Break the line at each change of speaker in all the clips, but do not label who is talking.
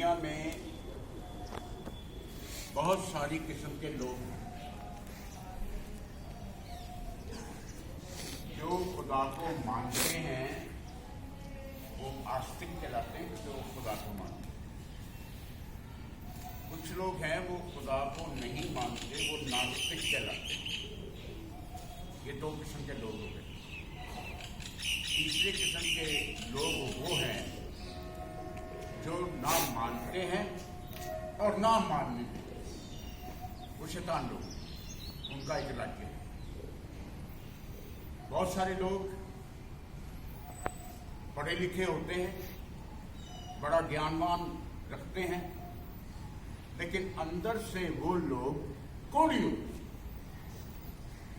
दुनिया में बहुत सारी किस्म के लोग हैं जो खुदा को मानते हैं, वो आस्तिक कहलाते हैं, जो खुदा को मानते हैं। कुछ लोग हैं वो खुदा को नहीं मानते, वो नास्तिक कहलाते हैं। ये दो किस्म के लोग हो गए। तीसरे किस्म के लोग वो हैं जो ना मानते हैं और ना मानने देते। वो शैतान लोग, उनका एक राज्य है। बहुत सारे लोग पढ़े लिखे होते हैं, बड़ा ज्ञानवान रखते हैं, लेकिन अंदर से वो लोग कोड़ी होते हैं।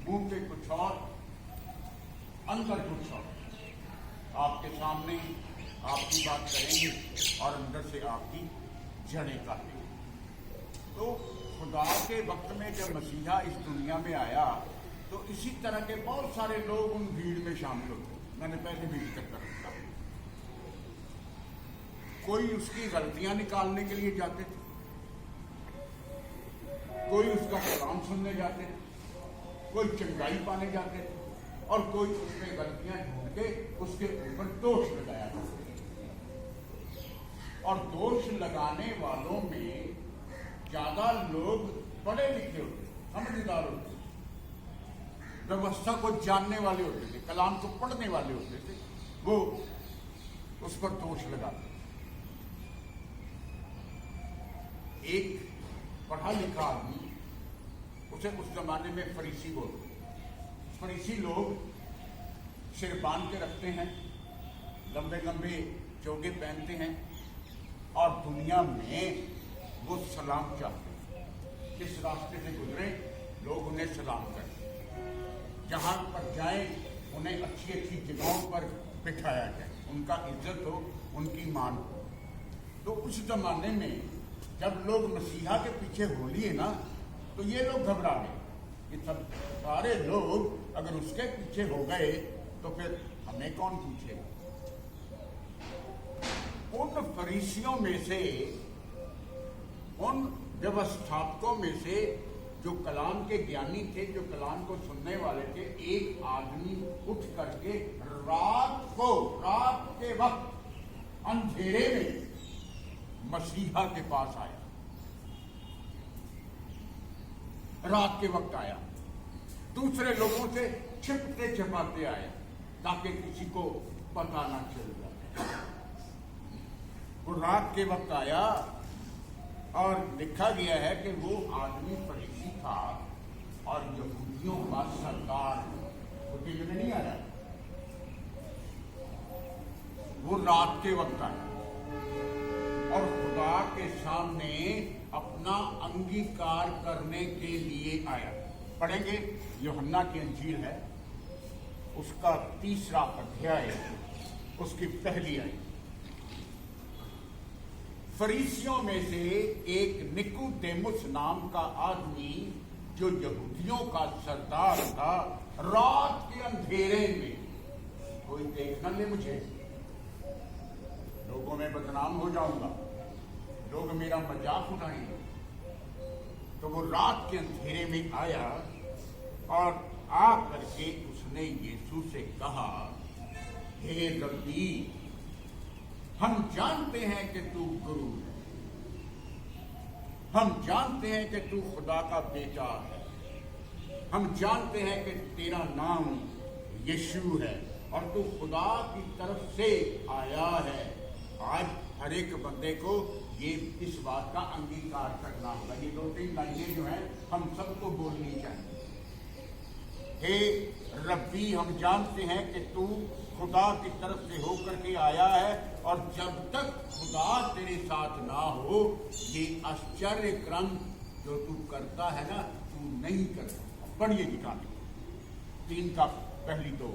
मुंह पे कुछ और, अंदर कुछ और। आपके सामने आपकी बात करेंगे और अंदर से आपकी जड़ें काटेंगे। तो खुदा के वक्त में जब मसीहा इस दुनिया में आया तो इसी तरह के बहुत सारे लोग उन भीड़ में शामिल होते। मैंने पहले भी जिक्र कर रखा। कोई उसकी गलतियां निकालने के लिए जाते थे, कोई उसका कलाम सुनने जाते थे, कोई चंगाई पाने जाते थे, और कोई उसमें गलतियां ढूंढ के उसके ऊपर दोष लगाया जाता। और दोष लगाने वालों में ज्यादा लोग पढ़े लिखे होते, समझदार होते, व्यवस्था को जानने वाले होते थे, कलाम को पढ़ने वाले होते थे। वो उस पर दोष लगाते। एक पढ़ा लिखा आदमी, उसे उस जमाने में फरीसी बोलते। फरीसी लोग सिर बांध के रखते हैं, लंबे लंबे चोगे पहनते हैं, और दुनिया में वो सलाम चाहते हैं। किस रास्ते से गुजरे लोग उन्हें सलाम करें, जहां पर जाए उन्हें अच्छी अच्छी जगहों पर बिठाया जाए, उनका इज्जत हो, उनकी मान हो। तो उस जमाने में जब लोग मसीहा के पीछे हो लिए ना, तो ये लोग घबरा गए कि सब सारे लोग अगर उसके पीछे हो गए तो फिर हमें कौन पूछेगा। उन फरीसियों में से, उन व्यवस्थापकों में से जो कलाम के ज्ञानी थे, जो कलाम को सुनने वाले थे, एक आदमी उठ करके रात के वक्त अंधेरे में मसीहा के पास आया। रात के वक्त आया, दूसरे लोगों से छिपते छिपाते आया ताकि किसी को पता ना चल जाए। वो रात के वक्त आया, और लिखा गया है कि वो आदमी फरीसी था और यहूदियों का सरदार। छोटी जगह नहीं आया, वो रात के वक्त आया और खुदा के सामने अपना अंगीकार करने के लिए आया। पढ़ेंगे, यूहन्ना की अंजील है, उसका 3रा अध्याय, उसकी पहली आयत। फरीसियों में से एक निकोदेमुस नाम का आदमी, जो यहूदियों का सरदार था, रात के अंधेरे में, कोई देख न ले मुझे, लोगों में बदनाम हो जाऊंगा, लोग मेरा मजाक उड़ाएंगे। तो वो रात के अंधेरे में आया और आ करके उसने यीशु से कहा, हे रब्बी, हम जानते हैं कि तू गुरु है, हम जानते हैं कि तू खुदा का बेटा है, हम जानते हैं कि तेरा नाम यीशु है और तू खुदा की तरफ से आया है। आज हर एक बंदे को ये इस बात का अंगीकार करना होगा। ये 2-3 लाइनें जो हैं हम सबको बोलनी चाहिए। हे रब्बी, हम जानते हैं कि तू खुदा की तरफ से होकर के आया है, और जब तक खुदा तेरे साथ ना हो, ये आश्चर्य क्रम जो तू करता है ना, तू नहीं कर सकता। पढ़िए निकालिए 3 का पहली 2।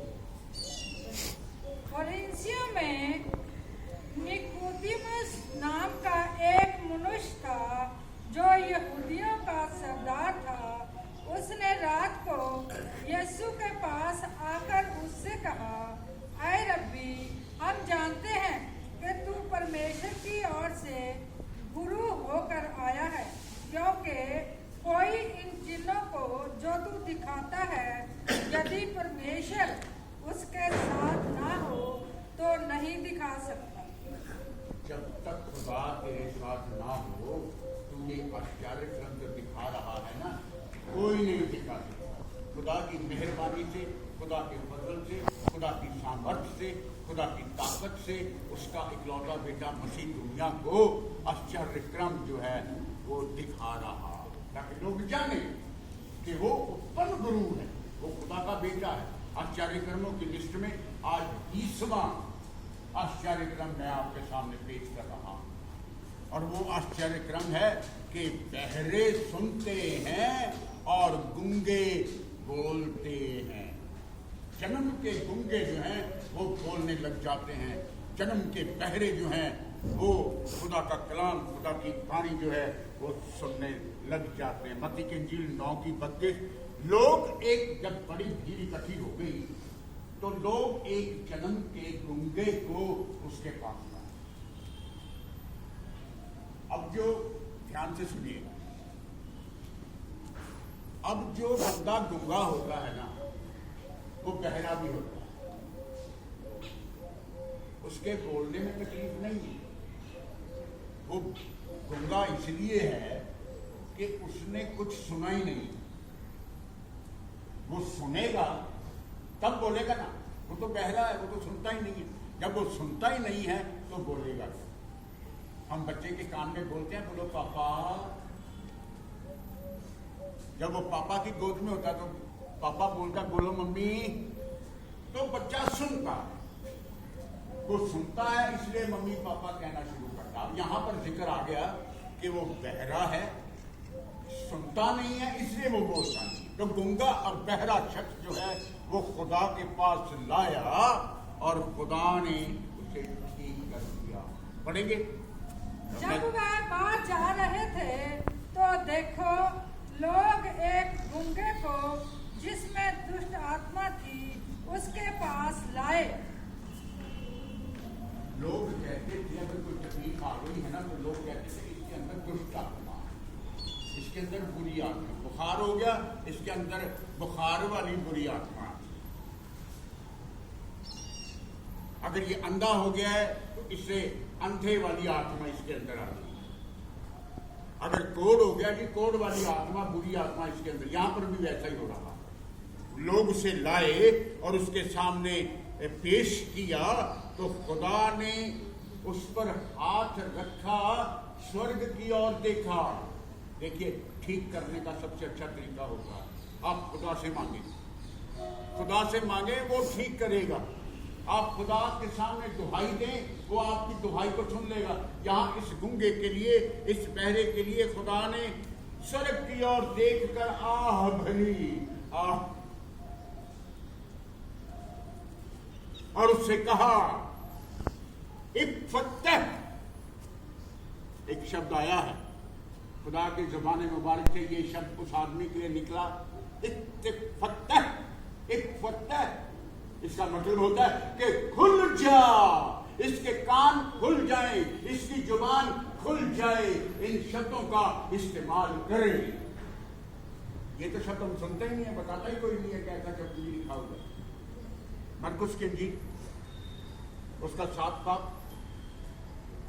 फरीसियों में निकोदेमुस नाम का एक मनुष्य था, जो यहूदियों का सरदार था। उसने रात को यीशु के पास आकर उससे कहा, ऐ रब्बी, हम जानते हैं कि तू परमेश्वर की ओर से के कोई इन चिन्हों को जो तू दिखाता है, यदि परमेश्वर उसके साथ ना हो तो नहीं दिखा सकता।
जब तक खुदा तेरे साथ ना हो, तू ये आश्चर्य क्रम जो दिखा रहा है ना, कोई नहीं दिखा सकता। खुदा की मेहरबानी से, खुदा के फजल से, खुदा की सामर्थ्य से, खुदा की ताकत से उसका इकलौता बेटा मसीह दुनिया को आश्चर्य क्रम जो है वो दिखा रहा, ताकि लोग जाने कि वो उत्पन्न गुरु है, वो खुदा का बेटा है। आश्चर्य क्रमों की लिस्ट में आज 20वां आश्चर्य क्रम मैं आपके सामने पेश कर रहा हूं, और वो आश्चर्य क्रम है कि बहरे सुनते हैं और गूंगे बोलते हैं। जन्म के गूंगे जो हैं वो बोलने लग जाते हैं, जन्म के बहरे जो हैं वो खुदा का कलाम, खुदा की वाणी जो है वो सुनने लग जाते हैं। मत्ती की इंजील 9:32, लोग एक जब बड़ी भीड़ इकट्ठी हो गई तो लोग एक जन्म के गूंगे को उसके पास लाए। अब जो ध्यान से सुनिए, अब जो बंदा गूंगा होता है ना, वो बहरा भी होता है, उसके बोलने में तकलीफ नहीं है। वो गूंगा इसलिए है कि उसने कुछ सुना ही नहीं। वो सुनेगा तब बोलेगा ना, वो तो बहरा है, वो तो सुनता ही नहीं है। जब वो सुनता ही नहीं है तो बोलेगा। हम बच्चे के कान में बोलते हैं, बोलो पापा। जब वो पापा की गोद में होता तो पापा बोलता, बोलो मम्मी, तो बच्चा सुनता है। वो सुनता है इसलिए मम्मी पापा कहना शुरू करता। अब यहां पर जिक्र आ गया कि वो बहरा है, सुनता नहीं है, इसलिए वो बोलता नहीं। तो गूंगा और बहरा शख्स जो है वो खुदा के पास लाया और खुदा ने उसे ठीक कर दिया। पढ़ेंगे।
जब वह बाहर जा रहे थे तो देखो, लोग एक गूंगे को जिसमें दुष्ट आत्मा थी उसके पास लाए।
लोग कहते थे अगर कोई तकलीफ आ गई है ना, तो लोग कहते थे इसके अंदर दुष्ट आत्मा, इसके अंदर बुरी आत्मा। बुखार हो गया, इसके अंदर बुखार वाली बुरी आत्मा। अगर ये अंधा हो गया है तो इससे अंधे वाली आत्मा इसके अंदर आ गई। अगर कोढ़ हो गया, ये कोढ़ वाली आत्मा, बुरी आत्मा इसके अंदर। यहां पर भी वैसा ही हो रहा। लोग उसे लाए और उसके सामने पेश किया तो खुदा ने उस पर हाथ रखा, स्वर्ग की ओर देखा। देखिए, ठीक करने का सबसे अच्छा तरीका होगा, आप खुदा से मांगे, खुदा से मांगे, वो ठीक करेगा। आप खुदा के सामने दुहाई दें, वो आपकी दुहाई को सुन लेगा। यहाँ इस गूंगे के लिए, इस बहरे के लिए खुदा ने स्वर्ग की ओर देखकर आह भरी, आह, और उससे कहा, इफ़्फ़तह। एक शब्द आया है खुदा के ज़बान मुबारक से, ये शब्द उस आदमी के लिए निकला, इफ़्फ़तह, इफ़्फ़तह। इसका मतलब होता है कि खुल जा, इसके कान खुल जाए, इसकी जुबान खुल जाए। इन शब्दों का इस्तेमाल करें। ये तो शब्द हम सुनते ही नहीं है, बताता ही कोई नहीं है कि ऐसा शब्द भी लिखा हुआ। मरकुस की इंजील उसका 7 बाब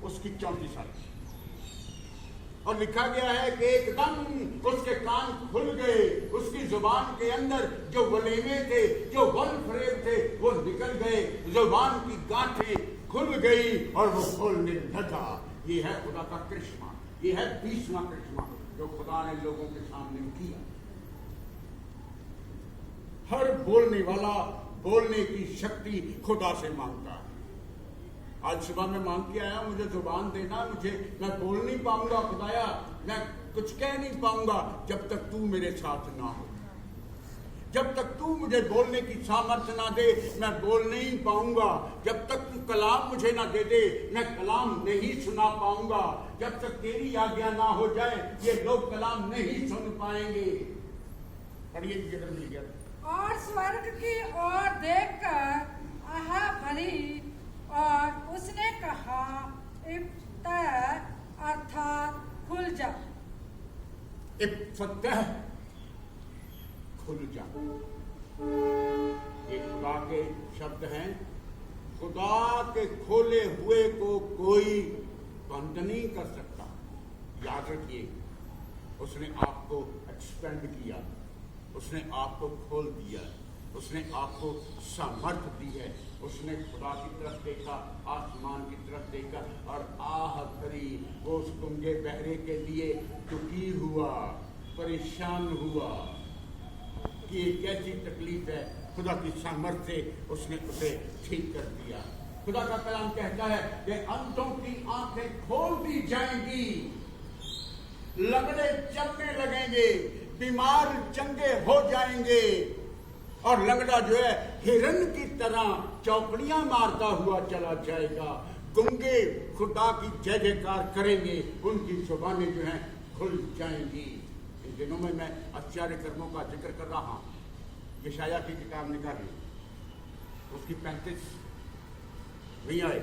उसकी 34 आयत, और लिखा गया है कि एकदम उसके कान खुल गए, उसकी जुबान के अंदर जो वलेमे थे, जो वल्फरेब थे, वो निकल गए, जुबान की गांठें खुल गई और वो खोलने लगा। ये है खुदा का करिश्मा, ये है 20वां करिश्मा जो खुदा ने लोगों के सामने किया। हर बोलने वाला बोलने की शक्ति खुदा से मांगता है। आज सुबह मैं मांग के आया, मुझे जुबान देना, मैं बोल नहीं पाऊंगा खुदाया, मैं कुछ कह नहीं पाऊंगा जब तक तू मेरे साथ ना हो। जब तक तू मुझे बोलने की सामर्थ्य ना दे, मैं बोल नहीं पाऊंगा। जब तक तू कलाम मुझे ना दे दे, मैं कलाम नहीं सुना पाऊंगा। जब तक तेरी आज्ञा ना हो जाए, ये लोग कलाम नहीं सुन पाएंगे। पढ़िए जिक्र मिल गया।
और स्वर्ग की ओर देखकर आह भरी, और उसने कहा, इफ़्फ़तह, अर्थात खुल जा।
इफ्तह, खुल जा। ये खुदा के शब्द हैं। खुदा के खोले हुए को कोई बंद नहीं कर सकता। याद रखिए, उसने आपको एक्सपेंड किया, उसने आपको खोल दिया, उसने आपको सामर्थ्य दी है। उसने खुदा की तरफ देखा, आसमान की तरफ देखा और आह करी। वो उस गूंगे बहरे के लिए दुखी हुआ, परेशान हुआ कि ये कैसी तकलीफ है। खुदा की सामर्थ्य से उसने उसे ठीक कर दिया। खुदा का कलाम कहता है कि अंधों की आंखें खोल दी जाएंगी, लंगड़े चलने लगेंगे, बीमार चंगे हो जाएंगे और लंगड़ा जो है हिरन की तरह चौकड़ियां मारता हुआ चला जाएगा। गूंगे खुदा की जय जयकार करेंगे, उनकी जुबानें जो हैं खुल जाएंगी। इन दिनों में मैं आश्चर्य कर्मों का जिक्र कर रहा हूं। यशायाह की किताब निकाली, उसकी 35 नहीं आए।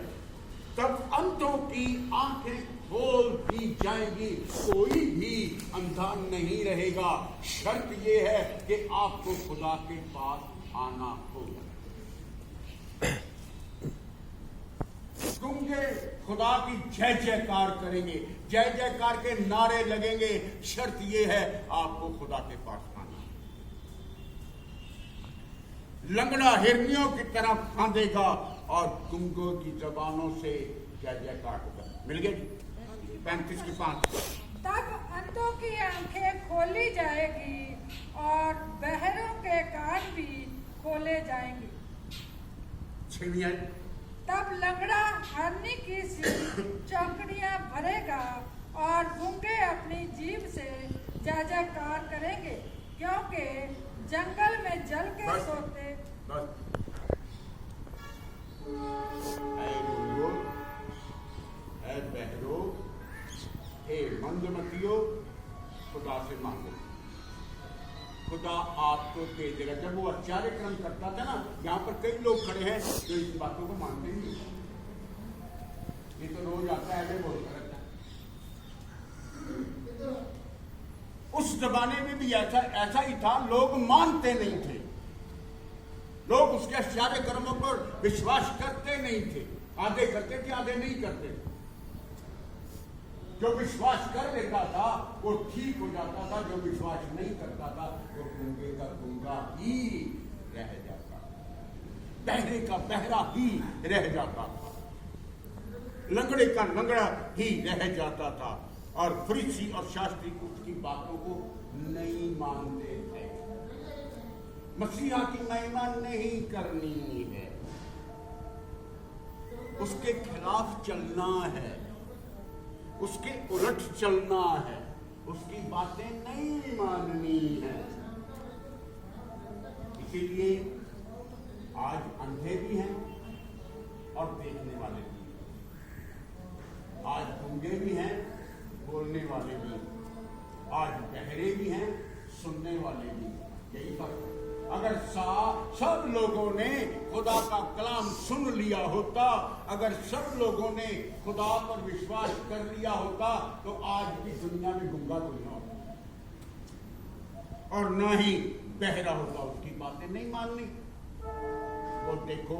तब अंधों की आंखें खोल दी जाएंगी, कोई भी अंधा नहीं रहेगा। शर्त यह है कि आपको खुदा के पास आना होगा। गूंगे खुदा की जय जयकार करेंगे, जय जयकार के नारे लगेंगे। शर्त यह है आपको खुदा के पास आना। लंगड़ा हिरनियों की तरह फांदेगा और गूंगों की जबानों से जय जयकार होगा। मिल गए 35 की 5।
तब अंधों की आंखें खोली जाएगी और बहरों के कान भी खोले जाएंगे।
6 आई।
तब लंगड़ा हरनी की सी चौकड़ियां भरेगा और गूंगे अपनी जीभ से जय जयकार करेंगे, क्योंकि जंगल में जल के सोते।
ऐ बहरो, हे मंदमतियो, खुदा से मांगो, खुदा आपको दे देगा। जब वो आश्चर्य कर्म करता था ना, यहाँ पर कई लोग खड़े हैं जो इस बातों को मानते नहीं। ये तो रोज आता है, बोलता रहता है। उस जमाने में भी ऐसा ही था। लोग मानते नहीं थे, लोग उसके आश्चर्य कर्मों पर विश्वास करते नहीं थे। आधे करते थे, आधे नहीं करते थे। जो विश्वास कर लेता था वो ठीक हो जाता था, जो विश्वास नहीं करता था वो गूंगे का गूंगा ही रह जाता था, बहरे का बहरा ही रह जाता था, लंगड़े का लंगड़ा ही रह जाता था। और फरीसी और शास्त्री उसकी बातों को नहीं मानते थे। मसीहा की महिमा नहीं करनी है, उसके खिलाफ चलना है, उसके उलट चलना है, उसकी बातें नहीं माननी है। इसीलिए आज अंधे भी हैं और देखने वाले भी हैं, आज गूंगे भी हैं, बोलने वाले भी हैं, आज बहरे भी हैं, सुनने वाले भी हैं। यही फर्क है। अगर सब लोगों ने खुदा का कलाम सुन लिया होता, अगर सब लोगों ने खुदा पर विश्वास कर लिया होता, तो आज की दुनिया में गूंगा कोई ना होता और ना ही बहरा होता। उसकी बातें नहीं माननी। वो देखो,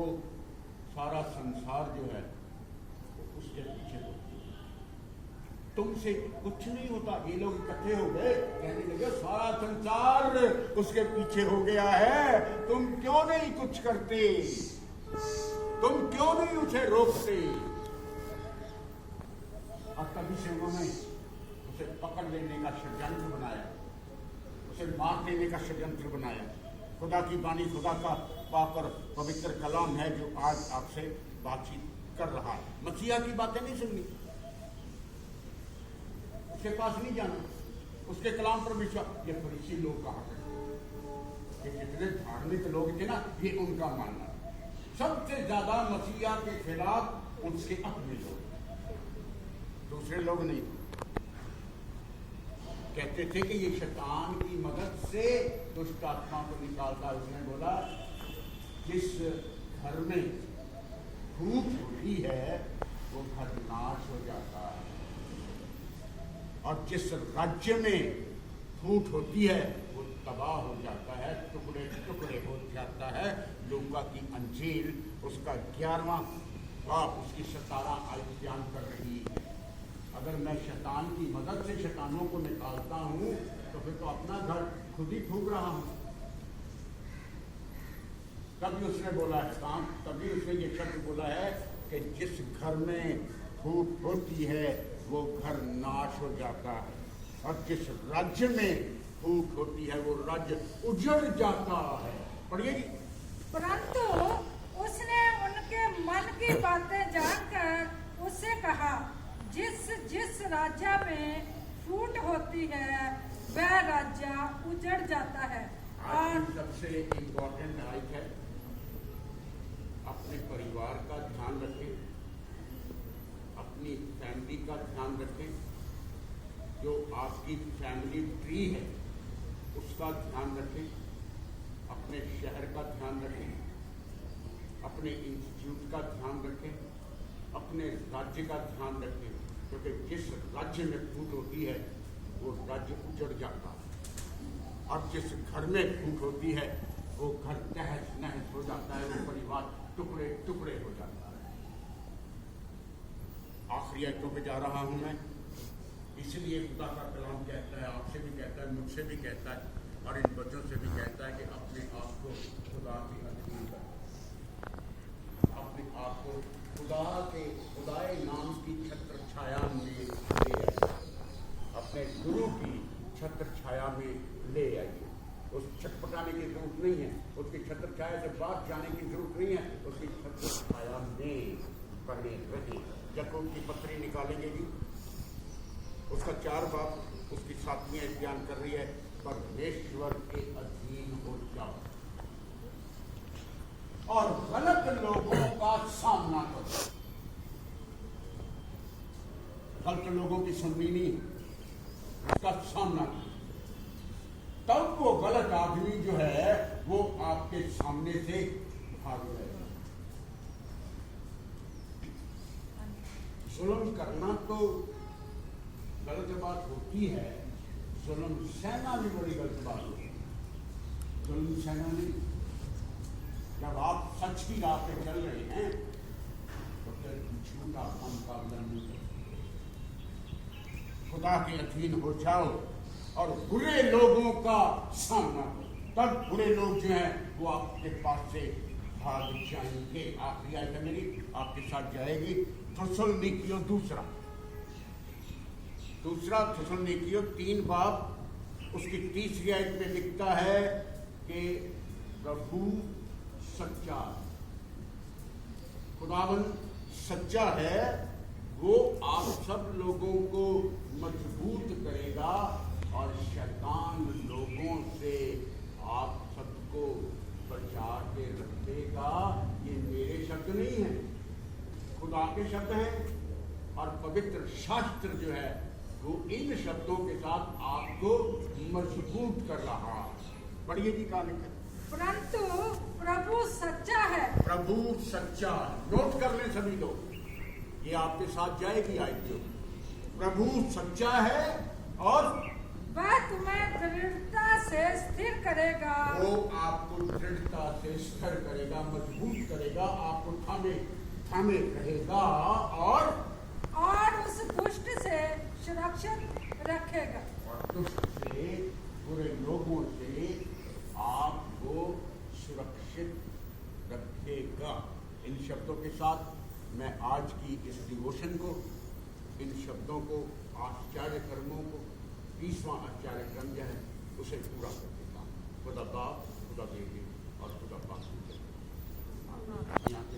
सारा संसार जो है उसके पीछे होता, तुमसे कुछ नहीं होता। ये लोग इकट्ठे हो गए, कहने लगे सारा संसार उसके पीछे हो गया है, तुम क्यों नहीं कुछ करते, तुम क्यों नहीं उसे रोकते। और तभी से उन्होंने उसे पकड़ लेने का षड्यंत्र बनाया, उसे मार देने का षड्यंत्र बनाया। खुदा की वाणी, खुदा का पाक और पवित्र कलाम है जो आज आपसे बातचीत कर रहा है। मसीहा की बातें नहीं सुननी, उसके पास नहीं जाना, उसके कलाम पर विश्वास। ये फरीसी लोग कहा करते, ये जितने धार्मिक लोग थे ना, ये उनका मानना। सबसे ज्यादा मसीहा के खिलाफ उसके अपने लोग, दूसरे लोग नहीं। कहते थे कि ये शैतान की मदद से दुष्ट आत्मा को निकालता। उसने बोला जिस घर में भूख होती है वो घर नाश हो जाता है, और जिस राज्य में फूट होती है वो तबाह हो जाता है, टुकड़े टुकड़े हो जाता है। लूका की अंजील उसका 11वां बाब उसकी 17 आयत बयान कर रही है। अगर मैं शैतान की मदद से शैतानों को निकालता हूँ तो फिर तो अपना घर खुद ही फूक रहा हूँ। तभी उसने बोला है काम, तभी उसने ये शब्द बोला है कि जिस घर में फूट होती है वो घर नाश हो जाता है, और जिस राज्य में फूट होती है वो राज्य उजड़ जाता है। पढ़िए जी।
परंतु उसने उनके मन की बातें जानकर उससे कहा, जिस जिस राज्य में फूट होती है वह राज्य उजड़ जाता है।
आज की सबसे इम्पोर्टेंट आयत है, अपने परिवार का ध्यान रखें, अपनी फैमिली का ध्यान रखें, जो आपकी फैमिली ट्री है उसका ध्यान रखें, अपने शहर का ध्यान रखें, अपने इंस्टीट्यूट का ध्यान रखें, अपने राज्य का ध्यान रखें, क्योंकि जिस राज्य में फूट होती है वो राज्य उजड़ जाता है, और जिस घर में फूट होती है वो घर तहस नहस हो जाता है, वो परिवार टुकड़े टुकड़े हो जाता है। आखिरी आयतों पे जा रहा हूं मैं, इसलिए खुदा का कलाम कहता है, आपसे भी कहता है, मुझसे भी कहता है, और इन बच्चों से भी कहता है कि अपने आप को खुदा के अधीन करो, अपने आप को खुदाए नाम की छत्र छाया में ले आइए, अपने गुरु की छत्र छाया में ले आइए। उस छटपटाने की जरूरत नहीं है, उसकी छत्र छाया से बाहर जाने की जरूरत नहीं है, उसकी छत्र छाया में बने रहे। याकूब की पत्री निकालेंगे जी, उसका 4 बाब उसकी 7वीं आयत बयान कर रही है, परमेश्वर के अधीन हो जाओ और गलत लोगों का सामना करो। गलत लोगों की सुननी नहीं, उसका सामना करो, तब वो गलत आदमी जो है वो आपके सामने से भाग जाएगा। जुल्म करना तो गलत बात होती है, जुल्म सहना भी बड़ी गलत बात होती है। जुल्म सहना नहीं, जब आप सच की राह पे चल रहे हैं तो फिर झूठा का मुकाबला नहीं कर सकते। खुदा के अधीन हो जाओ और बुरे लोगों का सामना करो, तब बुरे लोग जो हैं वो आपके पास से भाग जाएंगे। आखिरी आयत मेरी आपके साथ जाएगी, थेसलोनिकियों दूसरा थेसलोनिकियों 3 बाब उसकी 3री आयत में लिखता है कि प्रभु सच्चा, खुदावन सच्चा है, वो आप सब लोगों को मजबूत करेगा और शैतान लोगों से आप सबको बचा के रखेगा। ये मेरे शब्द नहीं हैं, खुदा के शब्द हैं, और पवित्र शास्त्र जो है वो इन शब्दों के साथ आपको मजबूत कर रहा है। पढ़िए जी कहा लिखा,
परंतु प्रभु सच्चा है।
प्रभु सच्चा, नोट कर लें सभी लोग, ये आपके साथ जाएगी आयत। प्रभु सच्चा है और
वह तुम्हें दृढ़ता से स्थिर करेगा।
वो आपको दृढ़ता से स्थिर करेगा, मजबूत करेगा, आपको थामे रहेगा और
उस दुष्ट से सुरक्षित रखेगा।
और दुष्ट से, बुरे लोगों से आपको सुरक्षित रखेगा। इन शब्दों के साथ मैं आज की इस डिवोशन को, इन शब्दों को, आश्चर्य कर्मों को, 30वां आश्चर्य क्रम जो है उसे पूरा कर देता हूँ। खुदा बाप, खुदा बेटे और खुदा पाक। यहाँ के